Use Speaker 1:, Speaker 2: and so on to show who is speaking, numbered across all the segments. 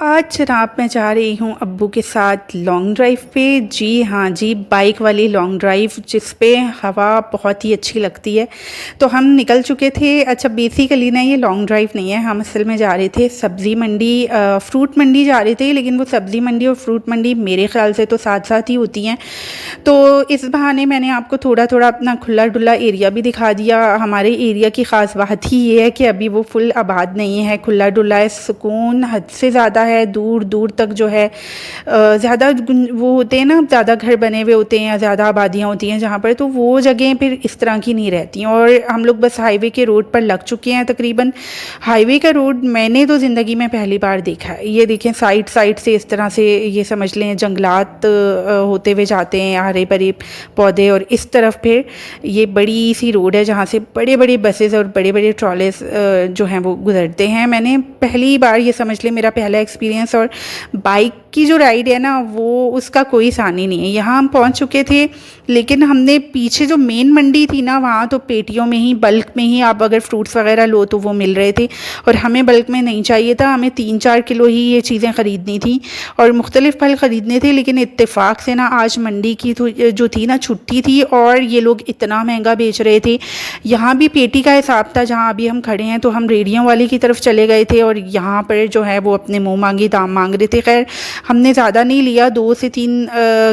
Speaker 1: आज जनाब मैं जा रही हूँ अब्बू के साथ लॉन्ग ड्राइव पे। जी हाँ जी, बाइक वाली लॉन्ग ड्राइव जिस पे हवा बहुत ही अच्छी लगती है। तो हम निकल चुके थे। अच्छा, बेसिकली ना ये लॉन्ग ड्राइव नहीं है, हम असल में जा रहे थे सब्ज़ी मंडी, फ्रूट मंडी जा रहे थे, लेकिन वो सब्ज़ी मंडी और फ्रूट मंडी मेरे ख़्याल से तो साथ साथ ही होती हैं। तो इस बहाने मैंने आपको थोड़ा थोड़ा अपना खुला डुला एरिया भी दिखा दिया। हमारे एरिया की ख़ास बात ही ये है कि अभी वो फुल आबाद नहीं है, खुला डुला है, सुकून हद से ज़्यादा है। दूर दूर तक जो है ज़्यादा वो होते हैं ना, ज़्यादा घर बने हुए होते हैं या ज़्यादा आबादियाँ होती हैं जहाँ पर, तो वो जगहें फिर इस तरह की नहीं रहती हैं। और हम लोग बस हाईवे के रोड पर लग चुके हैं तकरीबन। हाईवे का रोड मैंने तो ज़िंदगी में पहली बार देखा है। ये देखें, साइड साइड से इस तरह से ये समझ लें जंगलात होते हुए जाते हैं, हरे भरे पौधे, और इस तरफ फिर ये बड़ी सी रोड है जहाँ से बड़े बड़े बसेस और बड़े बड़े ट्रॉलेस जो हैं वो गुजरते हैं। मैंने पहली बार, ये समझ लें मेरा पहला एक्सपीरियंस। और बाइक की जो राइड है ना, वो उसका कोई सानी नहीं है। यहाँ हम पहुँच चुके थे, लेकिन हमने पीछे जो मेन मंडी थी ना, वहाँ तो पेटियों में ही, बल्क में ही आप अगर फ्रूट्स वगैरह लो तो वो मिल रहे थे, और हमें बल्क में नहीं चाहिए था। हमें 3-4 किलो ही ये चीज़ें ख़रीदनी थी और मुख्तलिफ़ फल ख़रीदने थे। लेकिन इत्तेफाक से ना आज मंडी की जो थी ना, छुट्टी थी, और ये लोग इतना महंगा बेच रहे थे। यहाँ भी पेटी का हिसाब था जहाँ अभी हम खड़े हैं, तो हम रेडियों वाले की तरफ चले गए थे और यहाँ पर जो है वो अपने मुँह मांगी दाम मांग रहे थे। खैर हमने ज़्यादा नहीं लिया, 2 से 3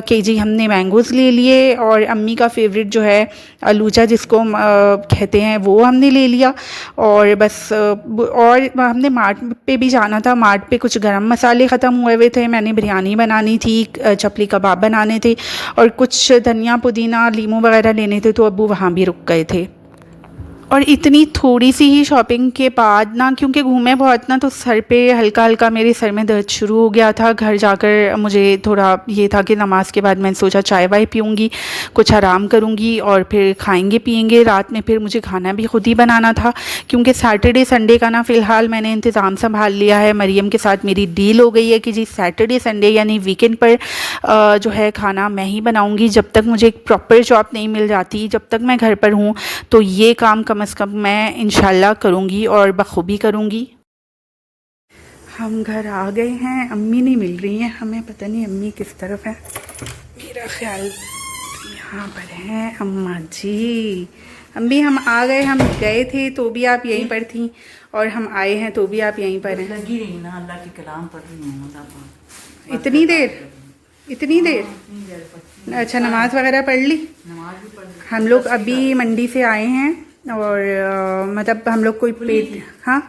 Speaker 1: केजी हमने मैंगोज़ ले लिए, और अम्मी का फेवरेट जो है आलूचा जिसको कहते हैं, वो हमने ले लिया। और बस और हमने मार्ट पे भी जाना था। मार्ट पे कुछ गरम मसाले ख़त्म हुए थे, मैंने बिरयानी बनानी थी, चपली कबाब बनाने थे, और कुछ धनिया पुदीना लीमू वगैरह लेने थे, तो अब्बू वहाँ भी रुक गए थे। और इतनी थोड़ी सी ही शॉपिंग के बाद ना, क्योंकि घूमे बहुत ना, तो सर पे हल्का हल्का मेरे सर में दर्द शुरू हो गया था। घर जाकर मुझे थोड़ा ये था कि नमाज़ के बाद मैंने सोचा चाय वाय पीऊँगी, कुछ आराम करूँगी, और फिर खाएंगे पिएंगे। रात में फिर मुझे खाना भी ख़ुद ही बनाना था, क्योंकि सैटरडे संडे का ना फ़िलहाल मैंने इंतज़ाम संभाल लिया है। मरियम के साथ मेरी डील हो गई है कि जी सैटरडे संडे यानी वीकेंड पर जो है खाना मैं ही बनाऊँगी। जब तक मुझे एक प्रॉपर जॉब नहीं मिल जाती, जब तक मैं घर पर हूँ, तो ये काम कम से कम मैं इंशाल्लाह करूँगी और बखूबी करूँगी। हम घर आ गए हैं, अम्मी नहीं मिल रही हैं हमें, पता नहीं अम्मी किस तरफ है। मेरा ख्याल यहाँ पर हैं अम्मा जी। अम्मी हम आ गए, हम गए थे तो भी आप यहीं पर थी, और हम आए हैं तो भी आप यहीं पर हैं।
Speaker 2: लगी रही ना, अल्लाह के कलाम पढ़ रही हूँ।
Speaker 1: इतनी देर? इतनी देर? अच्छा, नमाज वगैरह पढ़ ली?
Speaker 2: नमाज भी पढ़ ली।
Speaker 1: हम लोग अभी मंडी से आए हैं, और मतलब हम लोग कोई पेट, हाँ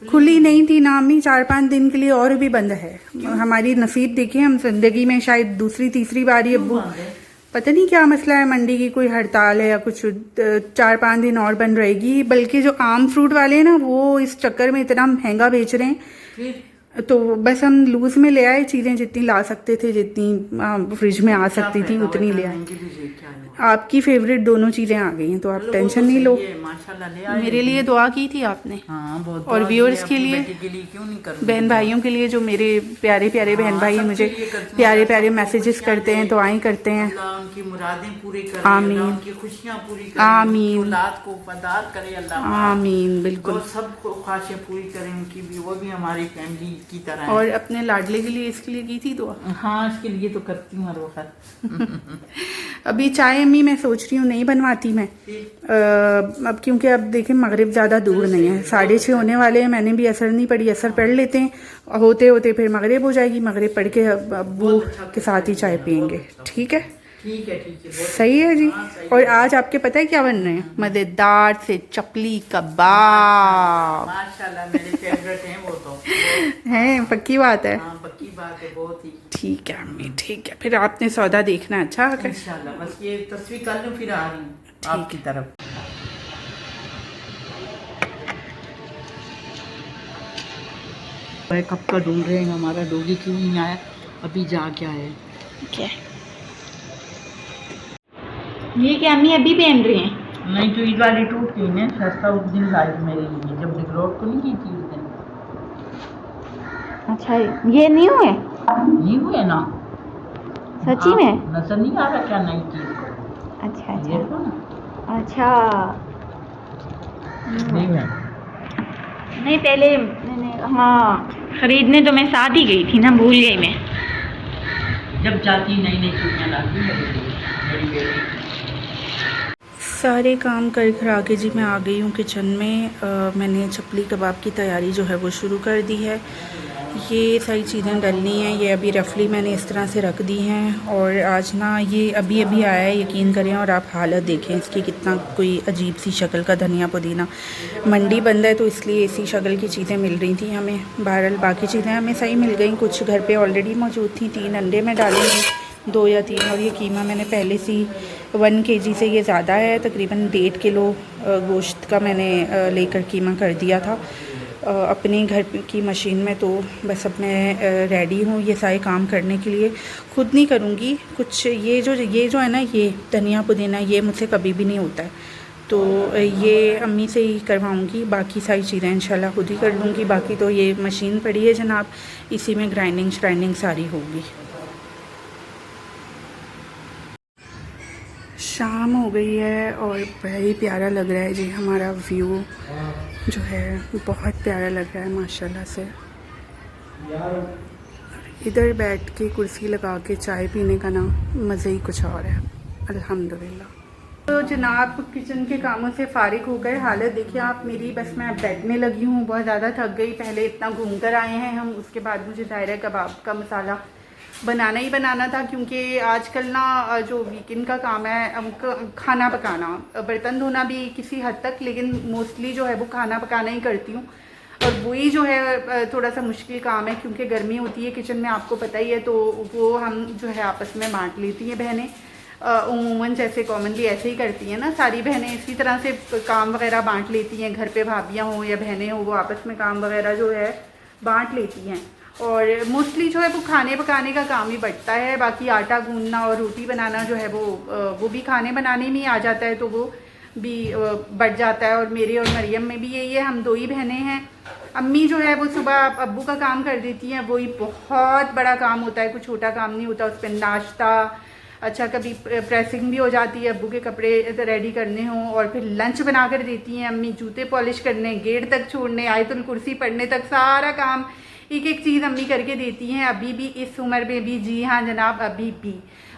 Speaker 1: खुली नहीं थी ना अम्मी, 4-5 दिन के लिए और भी बंद है। हमारी नसीब देखिए, हम ज़िंदगी में शायद दूसरी तीसरी बार ही अब्बू, पता नहीं क्या मसला है, मंडी की कोई हड़ताल है या कुछ, 4-5 दिन और बंद रहेगी। बल्कि जो आम फ्रूट वाले हैं ना, वो इस चक्कर में इतना महंगा बेच रहे हैं, तो बस हम लूज़ में ले आए चीज़ें, जितनी ला सकते थे, जितनी फ्रिज में आ सकती थी उतनी ले आए। आपकी फेवरेट दोनों चीज़ें आ गई हैं, तो आप टेंशन नहीं लो।
Speaker 2: माशाल्लाह
Speaker 1: मेरे लिए दुआ की थी आपने?
Speaker 2: हाँ, बहुत।
Speaker 1: और व्यूअर्स के लिए,
Speaker 2: क्यों नहीं कर,
Speaker 1: बहन भाइयों के लिए, जो मेरे प्यारे प्यारे बहन भाई हैं, मुझे प्यारे प्यारे मैसेजेस करते हैं, दुआएं करते हैं।
Speaker 2: उनकी मुरादें पूरी करे,
Speaker 1: आमीन,
Speaker 2: उनकी खुशियाँ पूरी करे,
Speaker 1: आमीन,
Speaker 2: औलाद को वफादार करे अल्लाह,
Speaker 1: आमीन, बिल्कुल।
Speaker 2: सब ख्वाहिशें पूरी करें उनकी भी, वो भी हमारी फैमिली की तरह है।
Speaker 1: और अपने लाडले के लिए, इसके लिए की थी दुआ?
Speaker 2: हाँ, इसके लिए तो करती हूँ हर वक्त।
Speaker 1: अभी चाय अम्मी मैं सोच रही हूँ नहीं बनवाती मैं, अब क्योंकि अब देखें मगरिब ज़्यादा दूर नहीं है, 6:30 होने वाले हैं। मैंने भी असर नहीं पड़ी, असर पढ़ लेते हैं, होते होते फिर मगरिब हो जाएगी। मगरिब पढ़ के अब्बू के साथ ही चाय पियेंगे। ठीक है,
Speaker 2: ठीक है, ठीक है,
Speaker 1: सही है जी। और आज आपके पता है क्या बन रहे हैं? मज़ेदार से चपली कबाब।
Speaker 2: माशाल्लाह, मेरे फेवरेट हैं वो तो।
Speaker 1: हैं, पक्की बात है?
Speaker 2: हाँ, पक्की बात है, बहुत ही।
Speaker 1: ठीक है अम्मी, ठीक है। फिर आपने सौदा देखना अच्छा है?
Speaker 2: इंशाल्लाह, बस ये तस्वीर कर लूँ, फिर आ रही हूँ आपकी तरफ। कब का ढूंढ रहे हैं, हमारा डोगी क्यों नहीं आया, अभी जा क्या है।
Speaker 1: क्या ये क्या अम्मी अभी पहन रही हैं?
Speaker 2: नहीं तो ईद वाली टूट गई ना, सस्ता उस दिन लाई मेरे लिए, जब डिक्रोट को नहीं की थी उस दिन।
Speaker 1: अच्छा, ये नहीं हुए?
Speaker 2: नहीं हुए ना,
Speaker 1: सच्ची में?
Speaker 2: नजर नहीं आ रहा क्या नई चीज को?
Speaker 1: अच्छा
Speaker 2: ये
Speaker 1: अच्छा
Speaker 2: देखो ना।
Speaker 1: अच्छा,
Speaker 2: नहीं हुए।
Speaker 1: नहीं पहले मैंने, हाँ
Speaker 3: खरीदने तो मैं साथ ही गई थी ना, भूल गई मैं।
Speaker 2: जब जाती नई नई चूड़ियाँ लाती है मेरी बेटी।
Speaker 1: सारे काम कर कर आके जी मैं आ गई हूँ किचन में। मैंने चपली कबाब की तैयारी जो है वो शुरू कर दी है। ये सारी चीज़ें डलनी हैं, ये अभी रफली मैंने इस तरह से रख दी हैं। और आज ना ये अभी अभी आया है, यकीन करें। और आप हालत देखें इसकी, कितना कोई अजीब सी शक्ल का धनिया पुदीना। मंडी बंद है तो इसलिए इसी शक्ल की चीज़ें मिल रही थी हमें। बहरहाल बाकी चीज़ें हमें सही मिल गई, कुछ घर पे ऑलरेडी मौजूद थी। 3 अंडे में डालेंगी, 2 या 3। और ये कीमा मैंने पहले से 1 kg से ये ज़्यादा है, तकरीबन 1.5 किलो गोश्त का मैंने लेकर कीमा कर दिया था अपने घर की मशीन में। तो बस अब मैं रेडी हूँ ये सारे काम करने के लिए। खुद नहीं करूँगी कुछ, ये जो है ना, ये धनिया पुदीना ये मुझसे कभी भी नहीं होता है, तो ये अम्मी से ही करवाऊँगी। बाकी सारी चीज़ें इंशाल्लाह खुद ही कर लूँगी। बाकी तो ये मशीन पड़ी है जनाब, इसी में ग्राइंडिंग सारी होगी। शाम हो गई है और बड़ा ही प्यारा लग रहा है जी हमारा व्यू जो है, बहुत प्यारा लग रहा है माशाल्लाह से। इधर बैठ के कुर्सी लगा के चाय पीने का ना मज़े ही कुछ और है, अल्हम्दुलिल्लाह। तो जनाब किचन के कामों से फ़ारिग हो गए। हालत देखिए आप मेरी, बस मैं बेड में लगी हूँ, बहुत ज़्यादा थक गई। पहले इतना घूम कर आए हैं हम, उसके बाद मुझे दायरा कबाब का मसाला बनाना ही बनाना था, क्योंकि आजकल ना जो वीकेंड का काम है खाना पकाना, बर्तन धोना भी किसी हद तक, लेकिन मोस्टली जो है वो खाना पकाना ही करती हूँ। और वही जो है थोड़ा सा मुश्किल काम है, क्योंकि गर्मी होती है किचन में, आपको पता ही है। तो वो हम जो है आपस में बांट लेती हैं बहनें, उमूमन जैसे कॉमनली ऐसे ही करती हैं ना सारी बहनें, इसी तरह से काम वगैरह बांट लेती हैं। घर पे भाभियाँ हों या बहनें हों, वो आपस में काम वगैरह जो है बांट लेती हैं। और मोस्टली जो है वो खाने पकाने का काम ही बढ़ता है। बाकी आटा गूंदना और रोटी बनाना जो है वो भी खाने बनाने में ही आ जाता है, तो वो भी बढ़ जाता है। और मेरे और मरियम में भी यही है, हम 2 ही बहनें हैं। अम्मी जो है वो सुबह अब्बू का काम कर देती हैं, वही बहुत बड़ा काम होता है, कुछ छोटा काम नहीं होता। उस पर नाश्ता, अच्छा कभी प्रेसिंग भी हो जाती है, अब्बू के कपड़े रेडी करने हों, और फिर लंच बना कर देती हैं अम्मी, जूते पॉलिश करने, गेट तक छोड़ने, आयतुल कुर्सी पढ़ने तक, सारा काम एक एक चीज़ अम्मी करके देती हैं अभी भी, इस उम्र में भी। जी हाँ जनाब, अभी भी।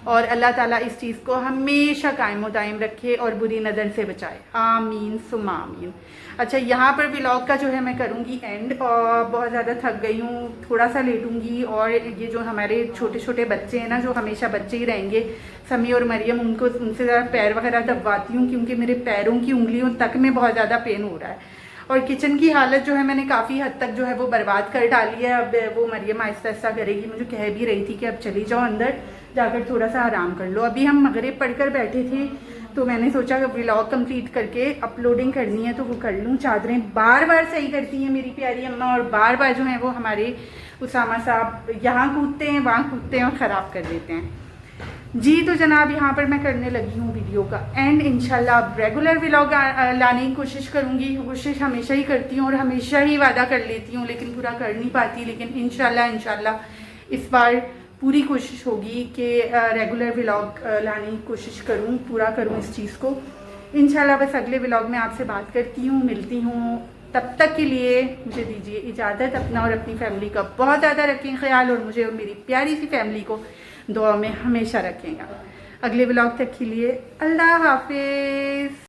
Speaker 1: और अल्लाह ताला इस चीज़ को हमेशा कायम व दायम रखे और बुरी नज़र से बचाए, आमीन सुम्मा आमीन। अच्छा, यहाँ पर व्लॉग का जो है मैं करूँगी एंड, और बहुत ज़्यादा थक गई हूँ, थोड़ा सा लेटूँगी। और ये जो हमारे छोटे छोटे बच्चे हैं ना, जो हमेशा बच्चे ही रहेंगे, समी और मरियम, उनसे ज़रा पैर वगैरह दबवाती हूँ, क्योंकि मेरे पैरों की उंगलियों तक में बहुत ज़्यादा पेन हो रहा है। और किचन की हालत जो है मैंने काफ़ी हद तक जो है वो बर्बाद कर डाली है। अब वो मरियम आहिस्ता आहिस्ता करेगी, मुझे कह भी रही थी कि अब चली जाओ अंदर जाकर थोड़ा सा आराम कर लो। अभी हम मगरिब पढ़कर बैठे थे, तो मैंने सोचा कि व्लॉग कंप्लीट करके अपलोडिंग करनी है तो वो कर लूँ। चादरें बार बार सही करती हैं मेरी प्यारी अम्मा, और बार बार जो है वो हमारे उसामा साहब यहाँ कूदते हैं वहाँ कूदते हैं और ख़राब कर देते हैं जी। तो जनाब यहाँ पर मैं करने लगी हूँ वीडियो का एंड। इंशाल्लाह अब रेगुलर व्लॉग लाने की कोशिश करूँगी। कोशिश हमेशा ही करती हूँ और हमेशा ही वादा कर लेती हूँ, लेकिन पूरा कर नहीं पाती। लेकिन इंशाल्लाह इस बार पूरी कोशिश होगी कि रेगुलर व्लॉग लाने की कोशिश करूँ, पूरा करूँ इस चीज़ को इंशाल्लाह। बस अगले व्लॉग में आपसे बात करती हूँ, मिलती हूँ। तब तक के लिए मुझे दीजिए इजाज़त। अपना और अपनी फैमिली का बहुत ज़्यादा रखें ख्याल, और मुझे और मेरी प्यारी सी फैमिली को दुआ में हमेशा रखेंगे। अगले व्लॉग तक के लिए अल्लाह हाफिज़।